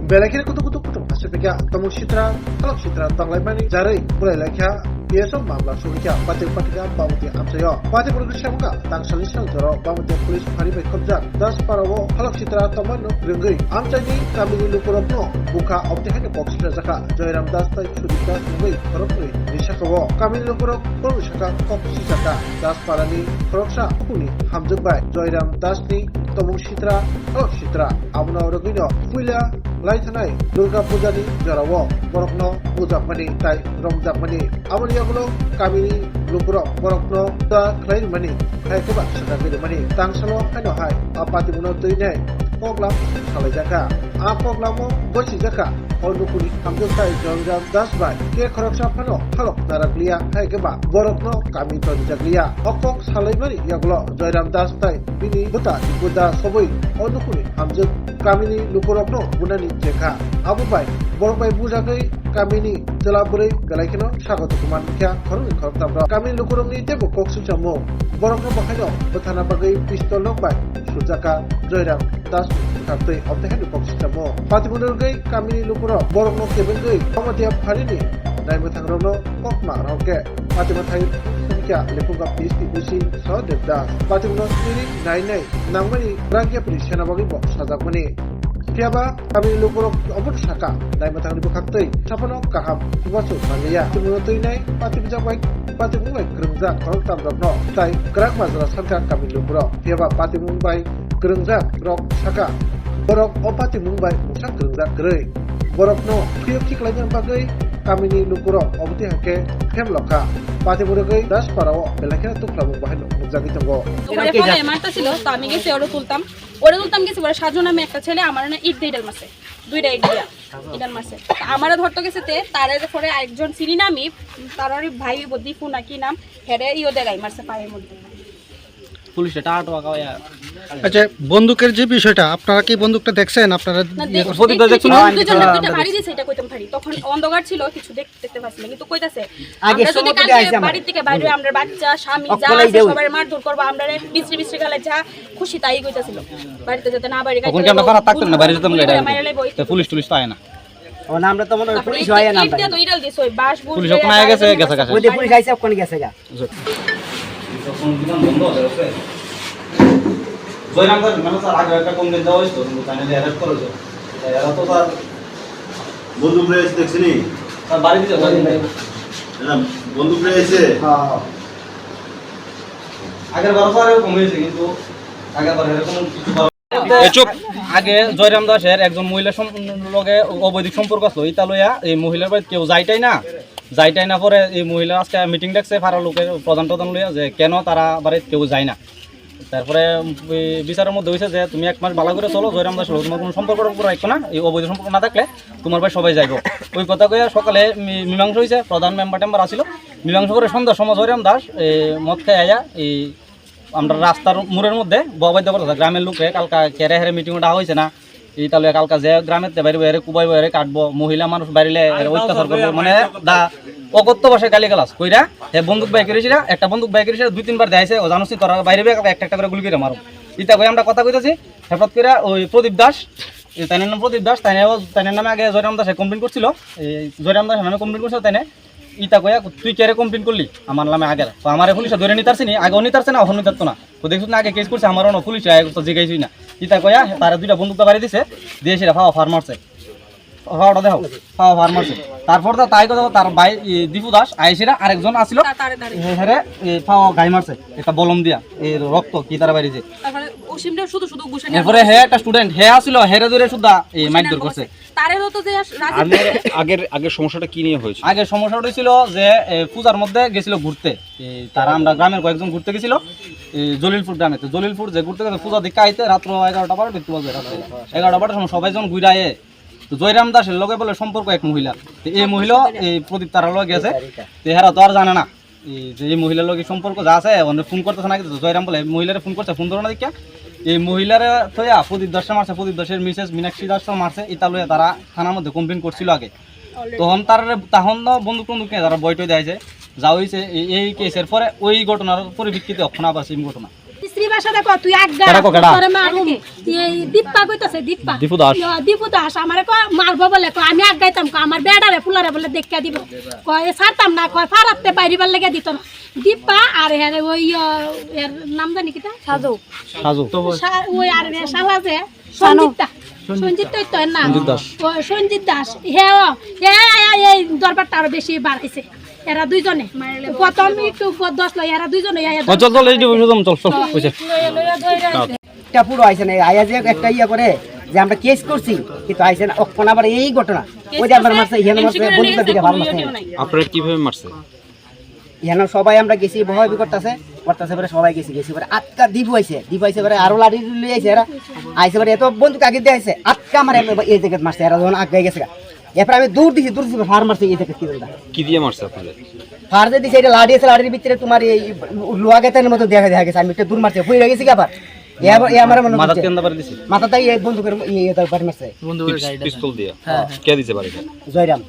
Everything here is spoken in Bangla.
Belakir kutu Pasifika, Tamu Shitra, Kalak Shitra, Tanglaimani, Jari, Pulailakia, Yeso Mamla Sumika, Patik Patika, Bamuti Amsayo, Pati Purushamka, Tang Salishan Zoro, Bamuti Police Paribe Kobjak, Das Paravo, Kalak Shitra, Tamano, Gringi, Amtani, Kamini Lukurapno, Buka of the Head Box Zaka, Joyram Dasta, Shudika, Nui, Korokui, Nishakawo, Kamini Lukurok, Purushaka, Kopsaka, Das Parani, Koroksa, Kuni, Hamzubai, Joyram Dasti, Tamu Shitra, Kalak Shitra, Amna Rogino, Puila, Laitanai, Durga Pujani, Jarawo, Borokno, Ujakmani, Tai, Romjakmani, Amaliabulo, Kamini, Lupuro, Borokno, the Clay Money, Haikuba, Shagami Money, Tangsalo, and High, Apatimuno Tine, Poglam, Salajaka, Apoglamo, Boshizaka, Ondukuni, Hamjukai, Jonjam, Dasbai, Kia Koroksa Pano, Halo, Naraglia, Haikuba, Borokno, Kamito Jaglia, Okok, Salimani, Yaglo, Joyram Dastai, Bini, Buta, Buddha, Sobui, Ondukuni, Hamjuk, Kamini, Lukurokno, Bunani, Jeka, Abubai, Borobai Bujagai, Kamini, Telaburi, Galakino, Shagotukuman, Kia, Korun, Kortabra, Kamini Lukuroni, Debo, Koksuchamo, Borokno Bakano, Botana Bagai, Pistol Lobai, Suzaka, Joyram, Das, Kapte of the head of Koksuchamo, Patimurugai, Kamini Lukuro, Borokno Kebengai, Komatia Parini, Naimatangrono, Kokma, Roke, Patimatai, Kia, Lepunga Pisti, Usi, Sodeb Das, Patimuno, Nine, Namani, Brankia Prisana Bagibo, Sadamani. Tiaba, kami lupurok obut saka, dai matang ribu kaktoi, sapano kaham, wasu malia, timunotoi nai, pati bijak baik, pati mumbai gerengja, korok tam rokno, tai gerak mazra sarka kami lupurok, tiaba pati mumbai gerengja, rok saka, borok opati mumbai musak gerengja gerei, borok no, kriok kiklanya bagai, kami ni lupurok, obuti hake, kem loka, pati murugai, das parawo, belakira tukla mumbai no, mujagi tonggo. ওরে ফোনে মারতা ছিল তো আমি গেছি ওরে তুলতাম গেছি ওরে সাজু নামে একটা ছেলে আমার না ইট দিয়ে মারছে দুইটা ইট দিয়া ইটার মারছে আমারে ধরতে গেছে তে তারে পরে আরেকজন চিনি না আমি তার ভাই দীপু না কি নাম হেরে ইও দেগাই মারছে পায়ের মধ্যে পুলিশ টাটা ওয়া আচ্ছা বন্দুকের যে বিষয়টা আপনারা কি বন্দুকটা দেখছেন আপনারা প্রদীপদা দেখছেন দুইটা বাড়ি দিছে এটা কইতাম পারি তখন অন্ধকার ছিল কিছু দেখতে পাচ্ছি না কিন্তু কইতাছে আমরা যদি কালকে বাড়ি থেকে বাইরে আমরা বাচ্চা স্বামী যা আছে সবাই মারধর করব আমরা বিছরি গেলে যা খুশি তাই কইতাছিল বাড়িতে যেতে না বাড়ি তখন কি আমরা পারা থাকতেন না বাইরে যেতাম এটা পুলিশ তো আয় না ও না আমরা তো মনে পুলিশ হয় না এটা তো ইডাল দিছ ওই বাস বুঝ পুলিশ ওখানে আয় গেছে ওই যে পুলিশ আইছে কোন গেছে গা তখন বিমান বন্ধ আছে জয়রাম দাস মানে স্যার আগে একটা কমপ্লেইন দেওয়া হয়েছিল কিন্তু ফাইনালি অ্যারেস্ট করেছে এরা তো স্যার বন্দুক রয়েছে দেখছিনি স্যার বাড়ি দিতে না বন্দুক রয়েছে হ্যাঁ আগের বার স্যার এরকম হয়েছে কিন্তু আগের বার এরকম কিছু চুপ আগে জয়রাম দাসের একজন মহিলার লগে অবৈধিক সম্পর্ক ছিল ইতা লইয়া এই মহিলার বাড়িতে কেউ যাইটাই না পরে এই মহিলা আজকে মিটিং ডাকছে ফারা লোকের প্রধান লইয়া যে কেন তারা বাড়িতে কেউ যায় না তারপরে বিচারের মধ্যে হয়েছে যে তুমি এক মাস ভালো করে চলো জয়রাম দাস তোমার কোনো সম্পর্ক রাখো না এই অবৈধ সম্পর্ক না থাকলে তোমার ভাই সবাই যাইব ওই কথা কইয়া সকালে মীমাংসা হয়েছে প্রধান মেম্বার আসিল মীমাংসা করে সন্ধ্যার সময় জয়রাম দাস মদ খেয়ে আয়া এই আমরা রাস্তার মোড়ের মধ্যে ববাইতে করতে গ্রামের লোকে কালকা কেরে হেরে মিটিং ডাকা হয়েছে না এই তাহলে কালকা যে গ্রামের বাইরে বাইরে কুবাই বাইরে কাটবো মহিলা মানুষ বাইরে অত্যাচার করবো মানে অগত্য বসে গালি গালাস কইরা হে বন্দুক বাই করেছিল একটা বন্দুক বাই করেছিল 2-3 বার দেখাইছে ও জানোস তোরা বাইরে একটা করে গুলি করে মারো ইতা কই আমরা কথা কইতাছি হেফাজত করে ওই প্রদীপ দাস তাইনের নাম প্রদীপ দাস তাইনের নামে আগে জয়রাম দাসে কমপ্লেন করছিল এই জয়রাম দাস নামে কমপ্লেন করছিল তাইনে ইতা কইয়া তুই কেরে কমপ্লেন করলি আমার নামে আগে তো আমার পুলিশে ধরে নিতারছি নি আগেও নিতারছে না এখন নিতারতো না তো দেখছ না আগে কেস করছে আমারও না পুলিশে আগে তো জিগাইছই না ইতা কইয়া তারা দুইটা বন্দুকটা বাড়ি দিছে দিয়ে সেটা ফার মারছে ফাওয়াটা দেখো ফার মারছে তারপর তাই কথা তার ভাই দীপু দাস আইসিরা আরেকজন আসিল হেরে ফাওয়া গাই মারছে একটা বলম দিয়া এই রক্ত কি তারা বাইরেছে তারপরে ওসিমটা শুধু ঘুষে এরপরে হে একটা স্টুডেন্ট হে আসিল হেরে ধরে সুদা এই মাইরধর করছে তারেও তো যে আগের সমস্যাটা কি নিয়ে হয়েছে আগে সমস্যাটা হয়েছিল যে পূজার মধ্যে গেছিল ঘুরতে তারা আমরা গ্রামের কয়েকজন ঘুরতে গেছিল জলিলপুর গ্রামে তো জলিলপুর যে ঘুরতে গেছে পূজা দিকে আইতে রাত্র 11টা দেখতে পাওয়া যায় 11টা সময় সবাই যখন ঘুরে আয়ে তো জয়রাম দাসের লগে বলে সম্পর্ক এক মহিলা এই মহিলা এই প্রদীপ তারা লগে গেছে তো এরা তো আর জানে না যে এই মহিলার লগে সম্পর্ক যা আছে ফোন করতেছে না কিন্তু জয়রাম বলে মহিলারে ফোন করছে ফোন ধরো না দেখা এই মহিলারা থইয়া প্রদীপ দাসটা মারছে প্রদীপ দাসের মিসেস মীনাক্ষী দাসটা মারছে এটা লইয়া তারা থানার মধ্যে কমপ্লেন করছিল আগে তখন বন্দুক নিয়ে তারা বইটই দেয়ছে যা হয়েছে এই কেসের পরে ওই ঘটনার পরিপ্রেক্ষিতে এখন আবার সেম ঘটনা স্ত্রী বাসা দেখো তুই আজ্ঞা তোরে মারুম এই দীপা কইতাছে দীপা দীপু দাস আমারে কয় মারবো বলে কয় আমি আজ্ঞাইতাম কয় আমার বেডারে ফুলারে বলে দেখা দিব কয় ছাড়তাম না কয় ফারাতে বাইরিবার লেগে দিত না দীপা আর ওই এর নাম জানি কিটা সাজু ওই আর শালা যে সঞ্জিত তো না সঞ্জিত দাস হ্যাঁ এই দরবারটা আরো বেশি বাড়াইছে এরা দুইজনে প্রথম একটু 10 লয় এরা দুইজনে এটা পুরো আইছে না আয়া যে একটা ইয়া করে যে আমরা কেস করছি কিন্তু আইছে না অক্ষণ আবার এই ঘটনা ওই যে আমার মারছে ইহানো মারছে বন্ধুদের দিকে ভালো মারছে আপনারা কিভাবে মারছে ইহানো সবাই আমরা গেছি ভয় করতেছে পরে সবাই গেছি পরে আটকা দিব আইছে পরে আরো লাড়ি লই আইছে এরা আইছে পরে এত বন্দুক আগে দিয়ে আইছে আটকা মারে এই জায়গায় মারছে এরা যখন আগে গেছে এরপর আমি দূর দিছি ফার মারছে এই জায়গায় কি দিয়ে মারছে আপনাদের ফার যে দিছে এটা লাড়ি আছে লাড়ির ভিতরে তোমার এই লোহা গেতার মতো দেখা গেছে আমি একটু দূর মারছে হয়ে গেছে কি আবার এ আমার মনে মাথা কেন দাবার দিছি মাথাটাই এই বন্দুকের ইয়ে বাড়ি মারছে পিস্তল দিয়ে কে দিছে বাড়িটা জয়রাম